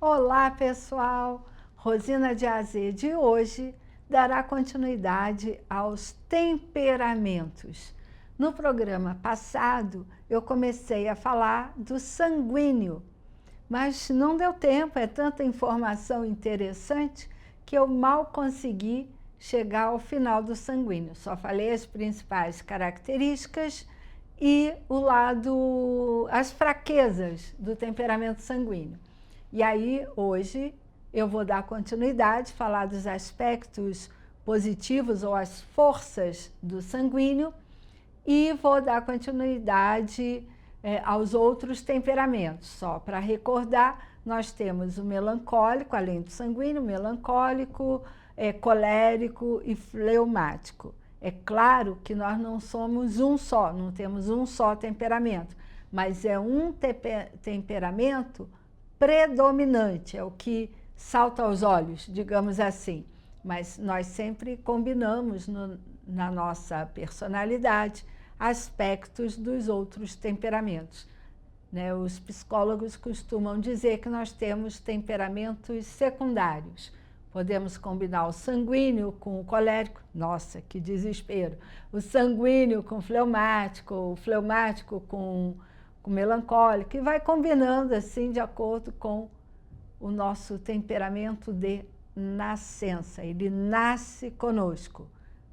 Olá pessoal, Rosina de AZ de hoje dará continuidade aos temperamentos. No programa passado eu comecei a falar do sanguíneo, mas não deu tempo, é tanta informação interessante que eu mal consegui chegar ao final do sanguíneo. Só falei as principais características e as fraquezas do temperamento sanguíneo. E aí, hoje, eu vou dar continuidade, falar dos aspectos positivos ou as forças do sanguíneo e vou dar continuidade aos outros temperamentos. Só para recordar, nós temos o melancólico, além do sanguíneo, melancólico, colérico e fleumático. É claro que nós não somos um só, não temos um só temperamento, mas é um temperamento predominante, é o que salta aos olhos, digamos assim. Mas nós sempre combinamos na nossa personalidade aspectos dos outros temperamentos, né? Os psicólogos costumam dizer que nós temos temperamentos secundários. Podemos combinar o sanguíneo com o colérico, nossa, que desespero! O sanguíneo com o fleumático com melancólico, e vai combinando assim de acordo com o nosso temperamento de nascença. Ele nasce conosco.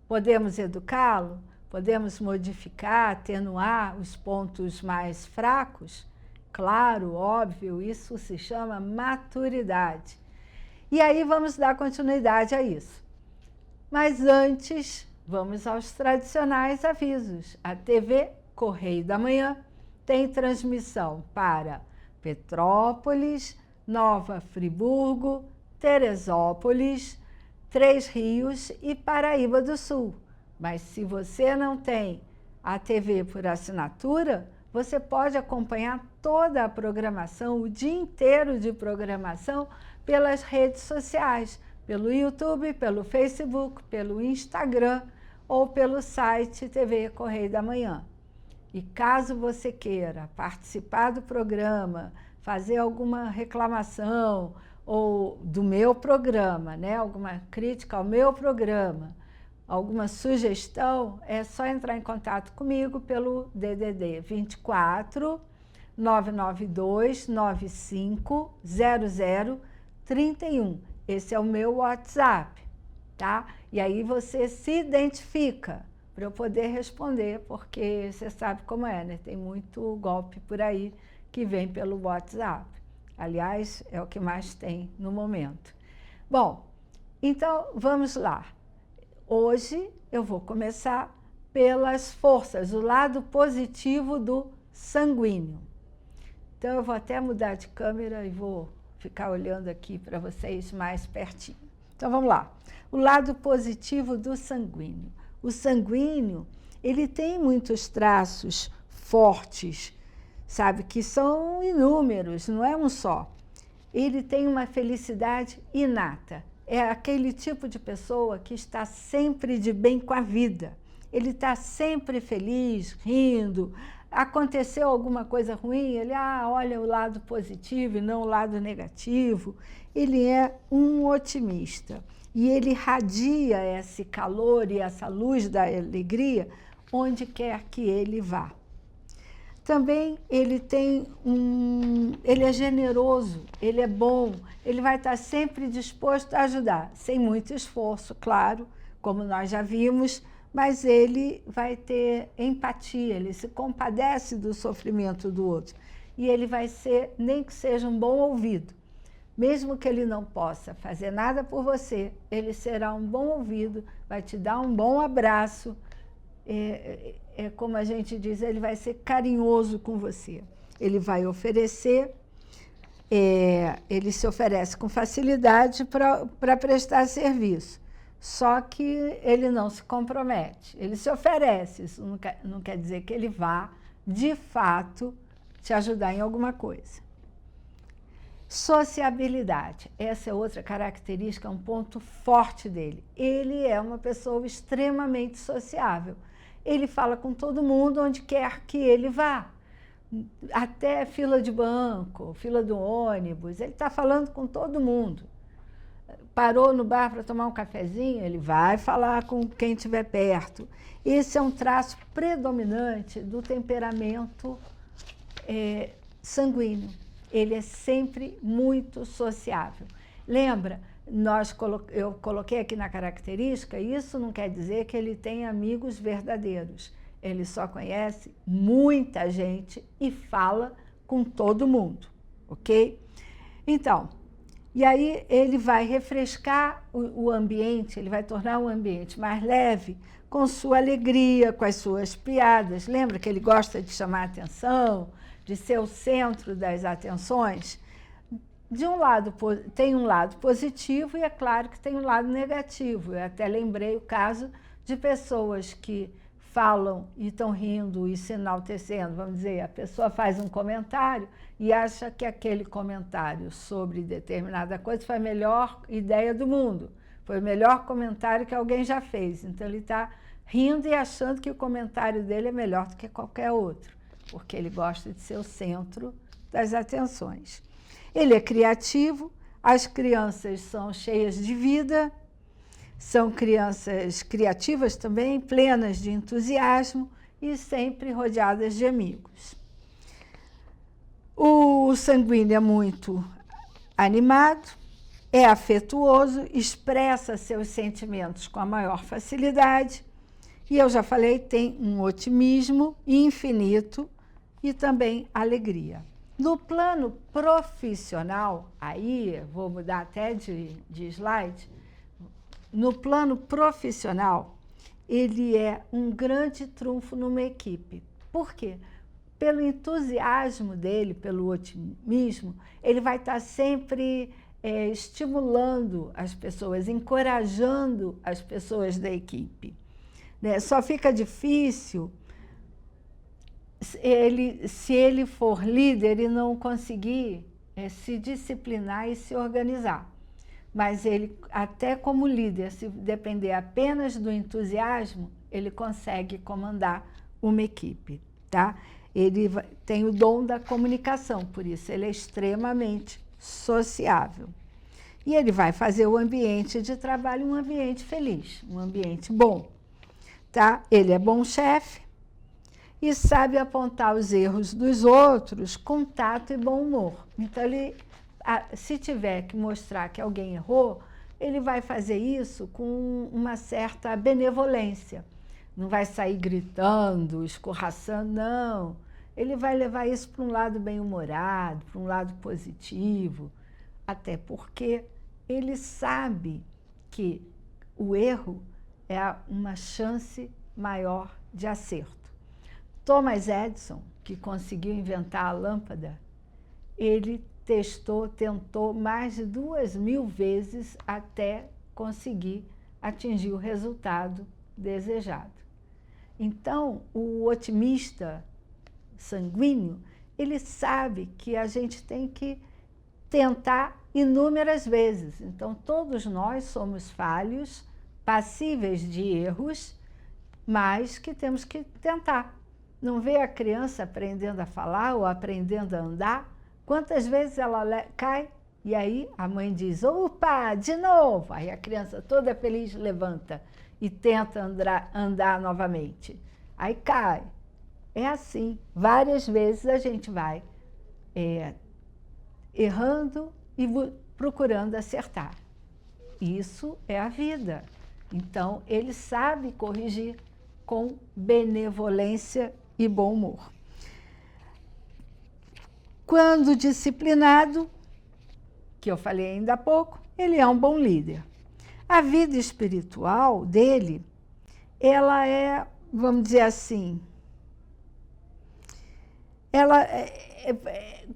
Podemos educá-lo, podemos modificar, atenuar os pontos mais fracos? Claro, óbvio, isso se chama maturidade. E aí vamos dar continuidade a isso. Mas antes, vamos aos tradicionais avisos. A TV Correio da Manhã tem transmissão para Petrópolis, Nova Friburgo, Teresópolis, Três Rios e Paraíba do Sul. Mas se você não tem a TV por assinatura, você pode acompanhar toda a programação, o dia inteiro de programação, pelas redes sociais, pelo YouTube, pelo Facebook, pelo Instagram ou pelo site TV Correio da Manhã. E caso você queira participar do programa, fazer alguma reclamação ou do meu programa, né, alguma crítica ao meu programa, alguma sugestão, é só entrar em contato comigo pelo DDD 24 992 95 0031. Esse é o meu WhatsApp, tá? E aí você se identifica para eu poder responder, porque você sabe como é, né? Tem muito golpe por aí que vem pelo WhatsApp. Aliás, é o que mais tem no momento. Bom, então vamos lá. Hoje eu vou começar pelas forças, o lado positivo do sanguíneo. Então eu vou até mudar de câmera e vou ficar olhando aqui para vocês mais pertinho. Então vamos lá. O lado positivo do sanguíneo. O sanguíneo, ele tem muitos traços fortes, sabe, que são inúmeros, não é um só. Ele tem uma felicidade inata. É aquele tipo de pessoa que está sempre de bem com a vida. Ele está sempre feliz, rindo. Aconteceu alguma coisa ruim, ele olha o lado positivo e não o lado negativo. Ele é um otimista. E ele irradia esse calor e essa luz da alegria onde quer que ele vá. Também ele é generoso, ele é bom, ele vai estar sempre disposto a ajudar, sem muito esforço, claro, como nós já vimos, mas ele vai ter empatia, ele se compadece do sofrimento do outro. E ele vai ser, nem que seja um bom ouvido. Mesmo que ele não possa fazer nada por você, ele será um bom ouvido, vai te dar um bom abraço, como a gente diz, ele vai ser carinhoso com você. ele vai oferecer, ele se oferece com facilidade para prestar serviço. Só que ele não se compromete, ele se oferece. Isso não quer dizer que ele vá, de fato, te ajudar em alguma coisa. Sociabilidade, essa é outra característica, um ponto forte dele. Ele é uma pessoa extremamente sociável. Ele fala com todo mundo onde quer que ele vá. Até fila de banco, fila do ônibus, ele está falando com todo mundo. Parou no bar para tomar um cafezinho, ele vai falar com quem estiver perto. Esse é um traço predominante do temperamento sanguíneo. Ele é sempre muito sociável. Lembra, eu coloquei aqui na característica, isso não quer dizer que ele tem amigos verdadeiros. Ele só conhece muita gente e fala com todo mundo, ok? Então, e aí ele vai refrescar o ambiente, ele vai tornar o ambiente mais leve com sua alegria, com as suas piadas. Lembra que ele gosta de chamar a atenção, de ser o centro das atenções? De um lado, tem um lado positivo e é claro que tem um lado negativo. Eu até lembrei o caso de pessoas que falam e estão rindo e se enaltecendo. Vamos dizer, a pessoa faz um comentário e acha que aquele comentário sobre determinada coisa foi a melhor ideia do mundo, foi o melhor comentário que alguém já fez. Então ele está rindo e achando que o comentário dele é melhor do que qualquer outro, porque ele gosta de ser o centro das atenções. Ele é criativo, as crianças são cheias de vida, são crianças criativas também, plenas de entusiasmo e sempre rodeadas de amigos. O sanguíneo é muito animado, é afetuoso, expressa seus sentimentos com a maior facilidade e, eu já falei, tem um otimismo infinito e também alegria. No plano profissional, aí vou mudar até de slide. No plano profissional, ele é um grande trunfo numa equipe. Por quê? Pelo entusiasmo dele, pelo otimismo, ele vai estar sempre estimulando as pessoas, encorajando as pessoas da equipe. Né? Só fica difícil se ele for líder e não conseguir se disciplinar e se organizar. Mas ele, até como líder, se depender apenas do entusiasmo, ele consegue comandar uma equipe, tá? Ele tem o dom da comunicação, por isso ele é extremamente sociável. E ele vai fazer o ambiente de trabalho um ambiente feliz, um ambiente bom, tá? Ele é bom chefe e sabe apontar os erros dos outros com tato e bom humor. Então, se tiver que mostrar que alguém errou, ele vai fazer isso com uma certa benevolência. Não vai sair gritando, escorraçando, não. Ele vai levar isso para um lado bem-humorado, para um lado positivo, até porque ele sabe que o erro é uma chance maior de acerto. Thomas Edison, que conseguiu inventar a lâmpada, ele tentou mais de 2.000 vezes até conseguir atingir o resultado desejado. Então, o otimista sanguíneo, ele sabe que a gente tem que tentar inúmeras vezes. Então, todos nós somos falhos, passíveis de erros, mas que temos que tentar. Não vê a criança aprendendo a falar ou aprendendo a andar? Quantas vezes ela cai e aí a mãe diz, opa, de novo. Aí a criança toda feliz levanta e tenta andar novamente. Aí cai. É assim, várias vezes a gente vai errando e procurando acertar. Isso é a vida. Então, ele sabe corrigir com benevolência e bom humor. Quando disciplinado, que eu falei ainda há pouco, ele é um bom líder. A vida espiritual dele, ela é, vamos dizer assim,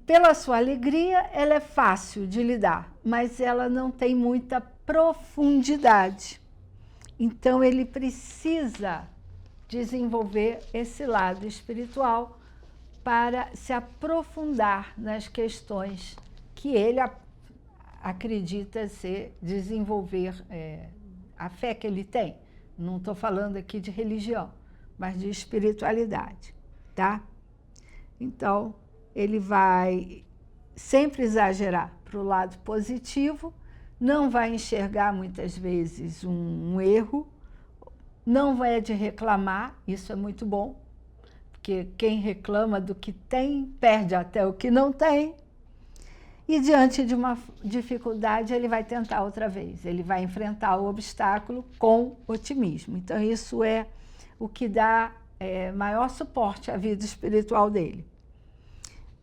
pela sua alegria, ela é fácil de lidar, mas ela não tem muita profundidade. Então, ele precisa desenvolver esse lado espiritual para se aprofundar nas questões que ele acredita ser desenvolver a fé que ele tem. Não estou falando aqui de religião, mas de espiritualidade, tá? Então, ele vai sempre exagerar para o lado positivo, não vai enxergar muitas vezes um erro, não vai de reclamar, isso é muito bom, porque quem reclama do que tem, perde até o que não tem. E diante de uma dificuldade, ele vai tentar outra vez, ele vai enfrentar o obstáculo com otimismo. Então, isso é o que dá maior suporte à vida espiritual dele.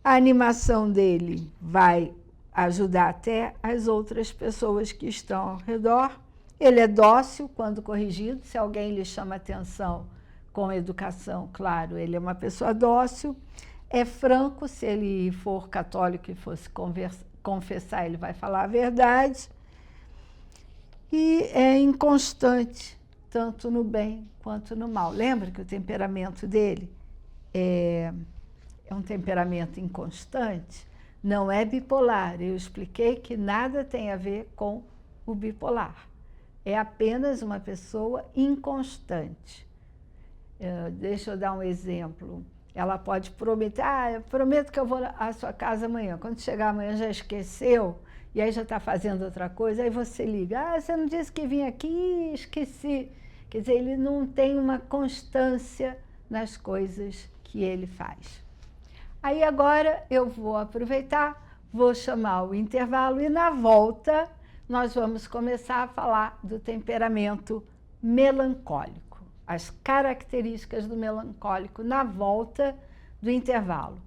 A animação dele vai ajudar até as outras pessoas que estão ao redor. Ele é dócil quando corrigido, se alguém lhe chama atenção com educação, claro, ele é uma pessoa dócil. É franco, se ele for católico e fosse confessar, ele vai falar a verdade. E é inconstante, tanto no bem quanto no mal. Lembra que o temperamento dele é um temperamento inconstante? Não é bipolar. Eu expliquei que nada tem a ver com o bipolar. É apenas uma pessoa inconstante. Deixa eu dar um exemplo. Ela pode prometer, eu prometo que eu vou à sua casa amanhã. Quando chegar amanhã já esqueceu, e aí já está fazendo outra coisa, aí você liga, você não disse que vinha aqui, esqueci. Quer dizer, ele não tem uma constância nas coisas que ele faz. Aí agora eu vou aproveitar, vou chamar o intervalo e na volta nós vamos começar a falar do temperamento melancólico. As características do melancólico na volta do intervalo.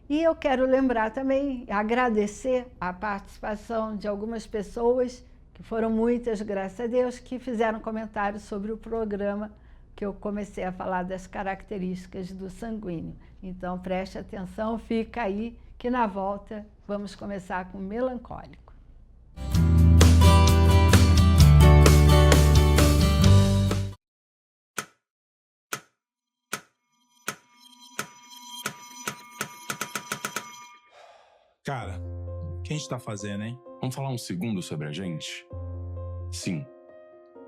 E eu quero lembrar também, agradecer a participação de algumas pessoas, que foram muitas, graças a Deus, que fizeram comentários sobre o programa que eu comecei a falar das características do sanguíneo. Então, preste atenção, fica aí, que na volta vamos começar com o melancólico. Cara, o que a gente tá fazendo, hein? Vamos falar um segundo sobre a gente? Sim,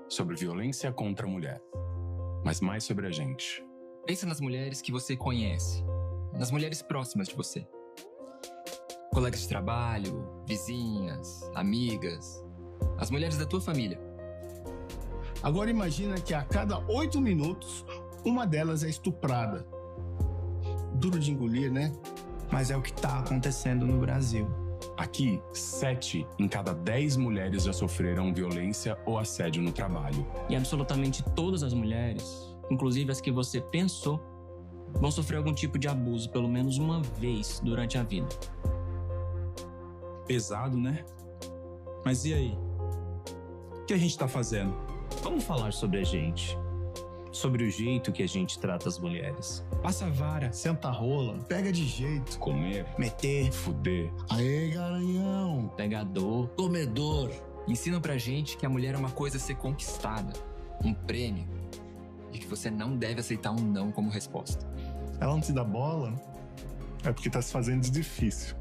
sobre violência contra a mulher, mas mais sobre a gente. Pensa nas mulheres que você conhece, nas mulheres próximas de você. Colegas de trabalho, vizinhas, amigas, as mulheres da tua família. Agora imagina que a cada 8 minutos, uma delas é estuprada. Duro de engolir, né? Mas é o que tá acontecendo no Brasil. Aqui, 7 em cada 10 mulheres já sofreram violência ou assédio no trabalho. E absolutamente todas as mulheres, inclusive as que você pensou, vão sofrer algum tipo de abuso pelo menos uma vez durante a vida. Pesado, né? Mas e aí? O que a gente tá fazendo? Vamos falar sobre a gente. Sobre o jeito que a gente trata as mulheres. Passa a vara, Senta a rola, pega de jeito. Comer, meter, fuder. Aê, garanhão. Pegador, Comedor. Ensinam pra gente que a mulher é uma coisa a ser conquistada, um prêmio, e que você não deve aceitar um não como resposta. Ela não te dá bola, é porque tá se fazendo de difícil.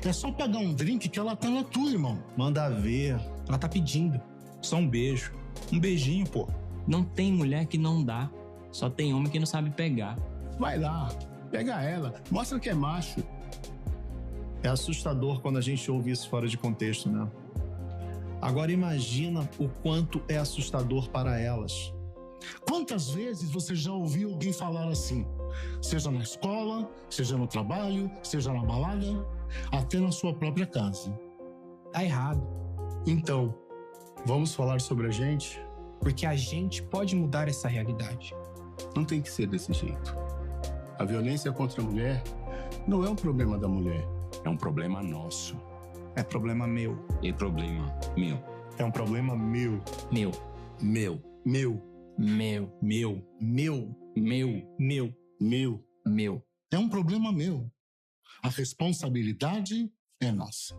É só pagar um drink que ela tá na tua, irmão. manda ver. Ela tá pedindo. Só um beijo. Um beijinho, pô. não tem mulher que não dá, só tem homem que não sabe pegar. Vai lá, pega ela, mostra que é macho. É assustador quando a gente ouve isso fora de contexto, né? Agora imagina o quanto é assustador para elas. Quantas vezes você já ouviu alguém falar assim? Seja na escola, seja no trabalho, seja na balada, até na sua própria casa. Tá errado. Então, vamos falar sobre a gente? Porque a gente pode mudar essa realidade. Não tem que ser desse jeito. A violência contra a mulher não é um problema da mulher. É um problema nosso. É problema meu. É problema meu. É um problema meu. Meu, Meu. Meu. meu, Meu. Meu. meu, Meu. Meu. Meu. É um problema meu. A responsabilidade é nossa.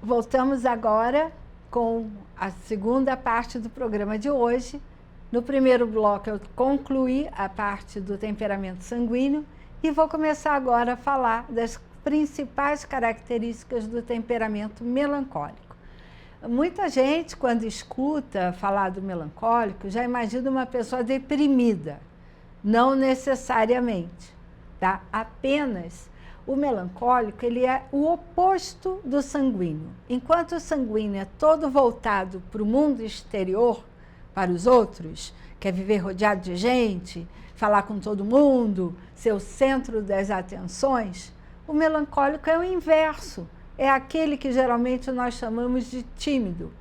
Voltamos agora com a segunda parte do programa de hoje. No primeiro bloco eu concluí a parte do temperamento sanguíneo e vou começar agora a falar das principais características do temperamento melancólico. Muita gente, quando escuta falar do melancólico, já imagina uma pessoa deprimida. Não necessariamente, tá? Apenas o melancólico, ele é o oposto do sanguíneo. Enquanto o sanguíneo é todo voltado para o mundo exterior, para os outros, quer viver rodeado de gente, falar com todo mundo, ser o centro das atenções, o melancólico é o inverso. É aquele que geralmente nós chamamos de tímido.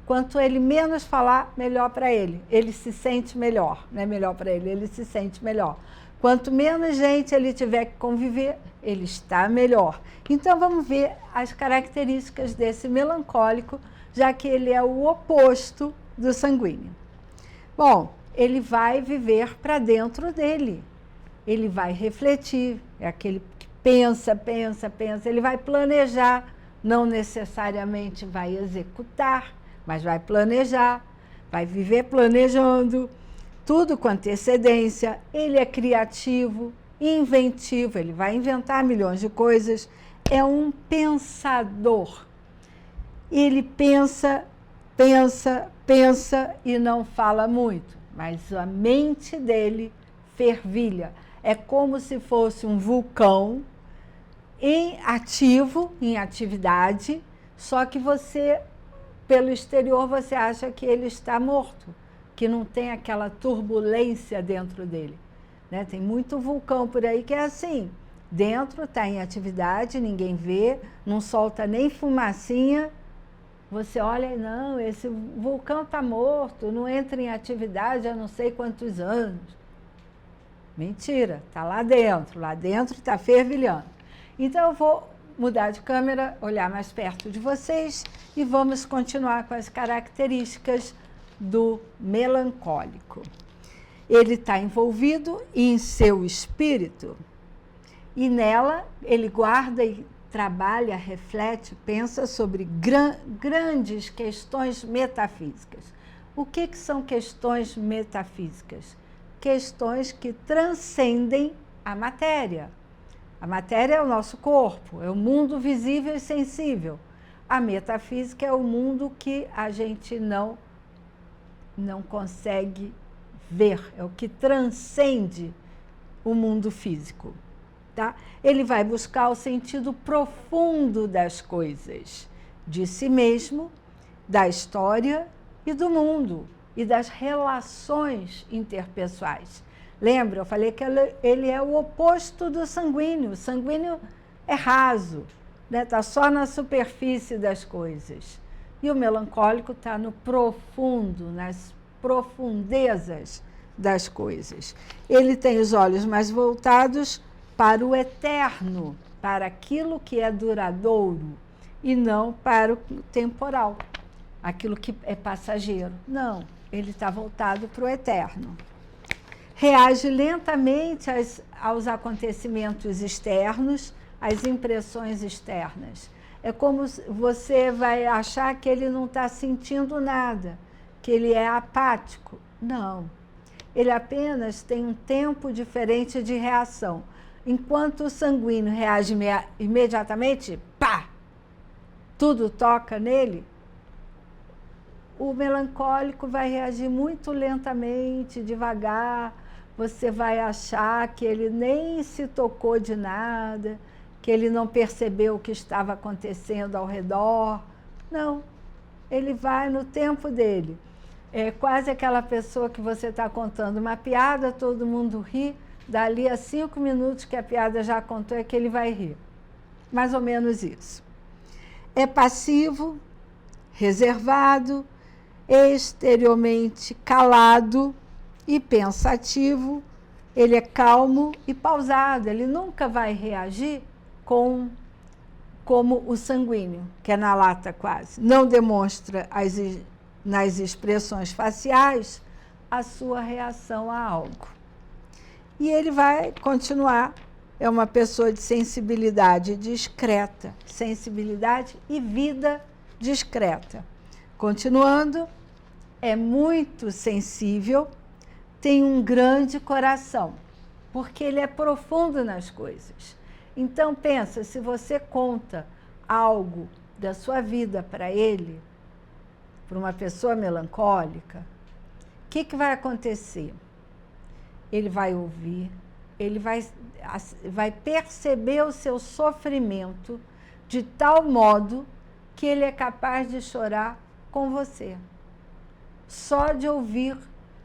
Quanto ele menos falar, melhor para ele. Ele se sente melhor, não é melhor para ele, ele se sente melhor. Quanto menos gente ele tiver que conviver, ele está melhor. Então vamos ver as características desse melancólico, já que ele é o oposto do sanguíneo. Bom, ele vai viver para dentro dele. Ele vai refletir, é aquele que pensa, ele vai planejar, não necessariamente vai executar, mas vai planejar, vai viver planejando, tudo com antecedência. Ele é criativo, inventivo, ele vai inventar milhões de coisas, é um pensador. Ele pensa e não fala muito, mas a mente dele fervilha. É como se fosse um vulcão em atividade, só que você, pelo exterior, você acha que ele está morto, que não tem aquela turbulência dentro dele. Né? Tem muito vulcão por aí que é assim, dentro está em atividade, ninguém vê, não solta nem fumacinha, você olha e não, esse vulcão está morto, não entra em atividade há não sei quantos anos. Mentira, está lá dentro está fervilhando. Então eu vou mudar de câmera, olhar mais perto de vocês e vamos continuar com as características do melancólico. Ele está envolvido em seu espírito e nela ele guarda e trabalha, reflete, pensa sobre grandes questões metafísicas. O que são questões metafísicas? Questões que transcendem a matéria. A matéria é o nosso corpo, é o mundo visível e sensível. A metafísica é o mundo que a gente não consegue ver, é o que transcende o mundo físico. Tá? Ele vai buscar o sentido profundo das coisas, de si mesmo, da história e do mundo, e das relações interpessoais. Lembra, eu falei que ele é o oposto do sanguíneo. O sanguíneo é raso, né? Está só na superfície das coisas. E o melancólico está no profundo, nas profundezas das coisas. Ele tem os olhos mais voltados para o eterno, para aquilo que é duradouro, e não para o temporal, aquilo que é passageiro. Não, ele está voltado para o eterno. Reage lentamente aos acontecimentos externos, às impressões externas. É como você vai achar que ele não está sentindo nada, que ele é apático. Não, ele apenas tem um tempo diferente de reação. Enquanto o sanguíneo reage imediatamente, pá, tudo toca nele, o melancólico vai reagir muito lentamente, devagar. Você vai achar que ele nem se tocou de nada, que ele não percebeu o que estava acontecendo ao redor. Não, ele vai no tempo dele. É quase aquela pessoa que você está contando uma piada, todo mundo ri, dali a 5 minutos que a piada já contou é que ele vai rir. Mais ou menos isso. É passivo, reservado, exteriormente calado, e pensativo, ele é calmo e pausado, ele nunca vai reagir como o sanguíneo, que é na lata quase. Não demonstra nas expressões faciais a sua reação a algo. E ele vai continuar, é uma pessoa de sensibilidade discreta, sensibilidade e vida discreta. Continuando, é muito sensível, tem um grande coração, porque ele é profundo nas coisas. Então, pensa, se você conta algo da sua vida para ele, para uma pessoa melancólica, o que vai acontecer? Ele vai ouvir, ele vai perceber o seu sofrimento de tal modo que ele é capaz de chorar com você. Só de ouvir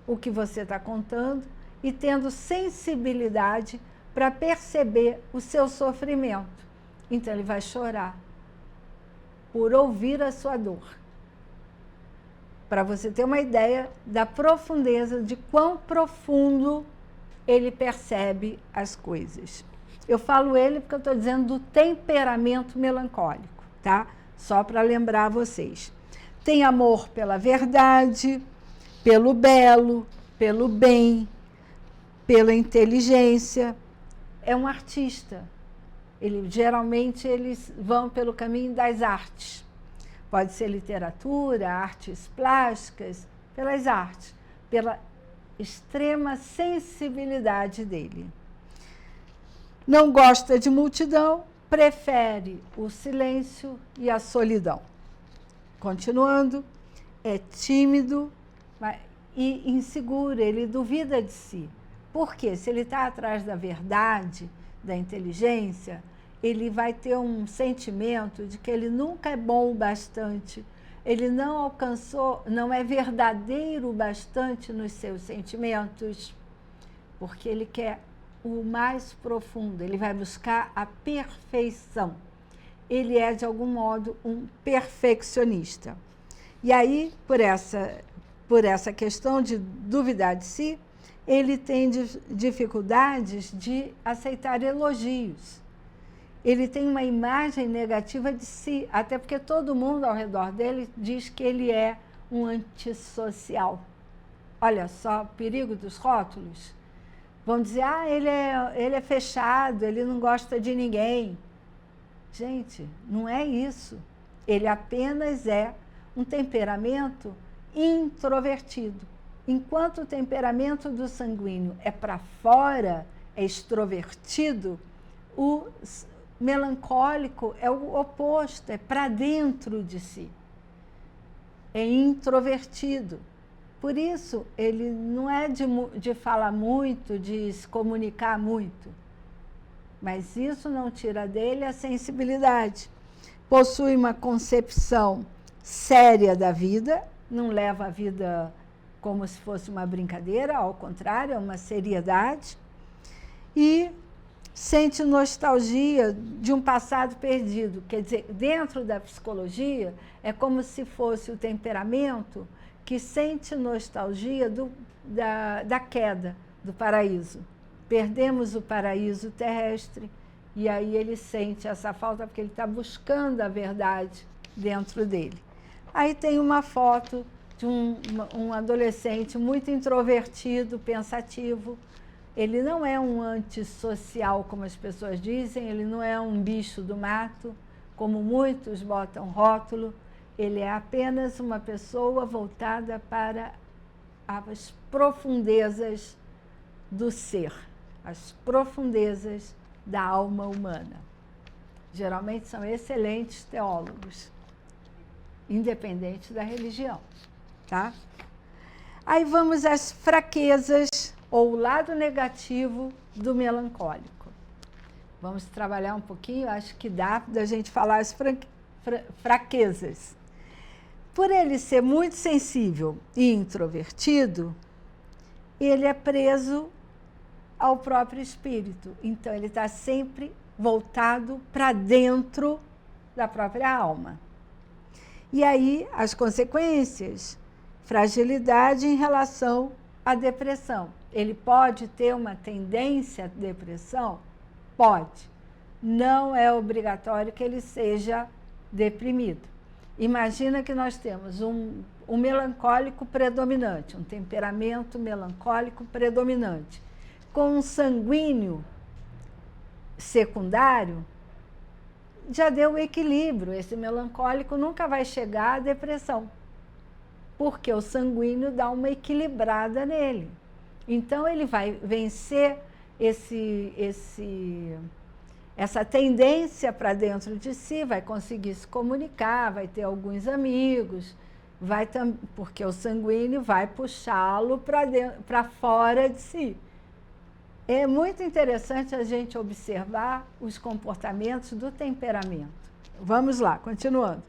o que você está contando e tendo sensibilidade para perceber o seu sofrimento. Então, ele vai chorar por ouvir a sua dor. Para você ter uma ideia da profundeza, de quão profundo ele percebe as coisas. Eu falo ele porque eu estou dizendo do temperamento melancólico, tá? Só para lembrar vocês. Tem amor pela verdade, pelo belo, pelo bem, pela inteligência. É um artista. Geralmente eles vão pelo caminho das artes. Pode ser literatura, artes plásticas, pelas artes, pela extrema sensibilidade dele. Não gosta de multidão, prefere o silêncio e a solidão. Continuando, é tímido e inseguro, ele duvida de si. Por quê? Se ele está atrás da verdade, da inteligência, ele vai ter um sentimento de que ele nunca é bom o bastante, ele não alcançou, não é verdadeiro o bastante nos seus sentimentos, porque ele quer o mais profundo, ele vai buscar a perfeição. Ele é, de algum modo, um perfeccionista. E aí, por essa questão de duvidar de si, ele tem dificuldades de aceitar elogios. Ele tem uma imagem negativa de si, até porque todo mundo ao redor dele diz que ele é um antissocial. Olha só o perigo dos rótulos. Vão dizer, ele é fechado, ele não gosta de ninguém. Gente, não é isso. Ele apenas é um temperamento introvertido. Enquanto o temperamento do sanguíneo é para fora, é extrovertido, o melancólico é o oposto, é para dentro de si. É introvertido. Por isso, ele não é de falar muito, de se comunicar muito. Mas isso não tira dele a sensibilidade. Possui uma concepção séria da vida, não leva a vida como se fosse uma brincadeira, ao contrário, é uma seriedade. E sente nostalgia de um passado perdido. Quer dizer, dentro da psicologia, é como se fosse o temperamento que sente nostalgia da queda do paraíso. Perdemos o paraíso terrestre e aí ele sente essa falta porque ele está buscando a verdade dentro dele. Aí tem uma foto de um adolescente muito introvertido, pensativo. Ele não é um antissocial, como as pessoas dizem, ele não é um bicho do mato, como muitos botam rótulo. Ele é apenas uma pessoa voltada para as profundezas do ser, as profundezas da alma humana. Geralmente são excelentes teólogos, independente da religião, tá? Aí vamos às fraquezas ou o lado negativo do melancólico. Vamos trabalhar um pouquinho, acho que dá da gente falar as fraquezas. Por ele ser muito sensível e introvertido, ele é preso ao próprio espírito. Então, ele está sempre voltado para dentro da própria alma. E aí, as consequências, fragilidade em relação a depressão. Ele pode ter uma tendência à depressão? Pode. Não é obrigatório que ele seja deprimido. Imagina que nós temos um melancólico predominante, um temperamento melancólico predominante, com um sanguíneo secundário, já deu o equilíbrio. Esse melancólico nunca vai chegar à depressão, porque o sanguíneo dá uma equilibrada nele. Então, ele vai vencer essa tendência para dentro de si, vai conseguir se comunicar, vai ter alguns amigos, porque o sanguíneo vai puxá-lo para fora de si. É muito interessante a gente observar os comportamentos do temperamento. Vamos lá, continuando.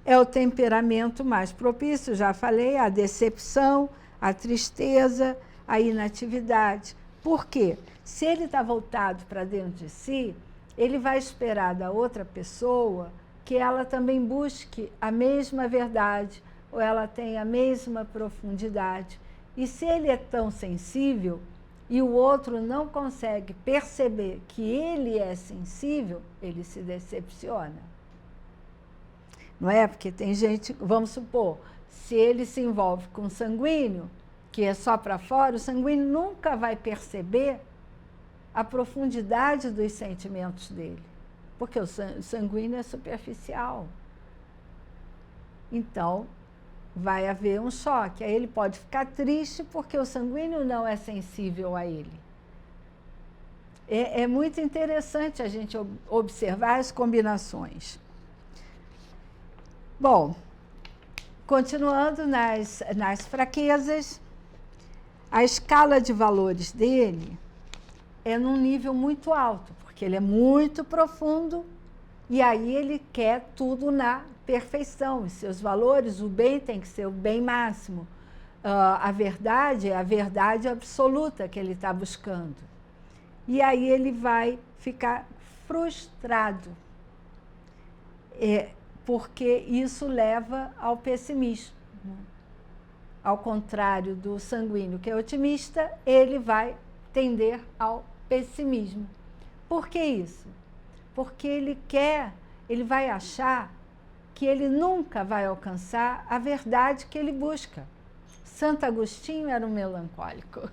É o temperamento mais propício, já falei, a decepção, a tristeza, a inatividade. Por quê? Se ele está voltado para dentro de si, ele vai esperar da outra pessoa que ela também busque a mesma verdade, ou ela tenha a mesma profundidade. E se ele é tão sensível e o outro não consegue perceber que ele é sensível, ele se decepciona. Não é? Porque tem gente, vamos supor, se ele se envolve com sanguíneo, que é só para fora, o sanguíneo nunca vai perceber a profundidade dos sentimentos dele, porque o sanguíneo é superficial. Então, vai haver um choque. Aí ele pode ficar triste porque o sanguíneo não é sensível a ele. É muito interessante a gente observar as combinações. Bom, continuando nas fraquezas, a escala de valores dele é num nível muito alto, porque ele é muito profundo e aí ele quer tudo na perfeição. Os seus valores, o bem tem que ser o bem máximo. A verdade é a verdade absoluta que ele está buscando. E aí ele vai ficar frustrado, porque isso leva ao pessimismo. Ao contrário do sanguíneo, que é otimista, ele vai tender ao pessimismo. Por que isso? Porque ele vai achar que ele nunca vai alcançar a verdade que ele busca. Santo Agostinho era um melancólico.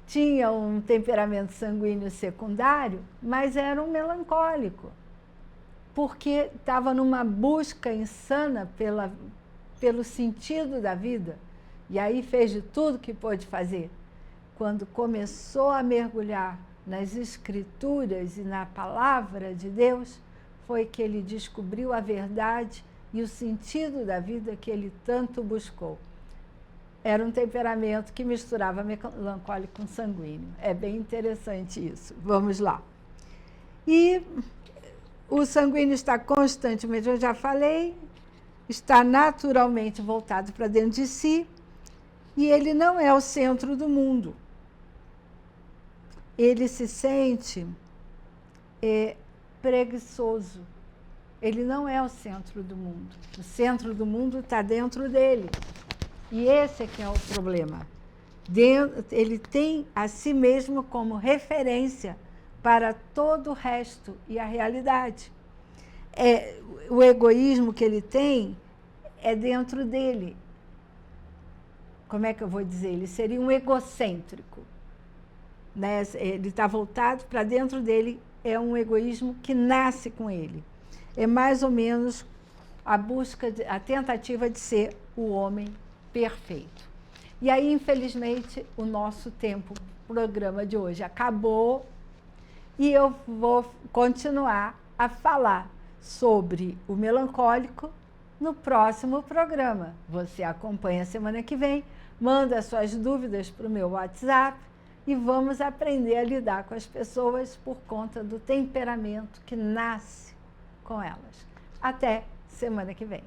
Tinha um temperamento sanguíneo secundário, mas era um melancólico, porque estava numa busca insana pelo sentido da vida, e aí fez de tudo que pôde fazer. Quando começou a mergulhar nas Escrituras e na palavra de Deus, foi que ele descobriu a verdade e o sentido da vida que ele tanto buscou. Era um temperamento que misturava melancólico com sanguíneo. É bem interessante isso. Vamos lá. E o sanguíneo está constantemente, eu já falei, está naturalmente voltado para dentro de si, e ele não é o centro do mundo. Ele se sente preguiçoso. Ele não é o centro do mundo. O centro do mundo está dentro dele. E esse é que é o problema. Ele tem a si mesmo como referência para todo o resto e a realidade. O egoísmo que ele tem é dentro dele. Como é que eu vou dizer? Ele seria um egocêntrico, né? Ele está voltado para dentro dele, é um egoísmo que nasce com ele. É mais ou menos a tentativa de ser o homem perfeito. E aí, infelizmente, o nosso programa de hoje acabou, e eu vou continuar a falar sobre o melancólico no próximo programa. Você acompanha semana que vem, manda suas dúvidas para o meu WhatsApp e vamos aprender a lidar com as pessoas por conta do temperamento que nasce com elas. Até semana que vem.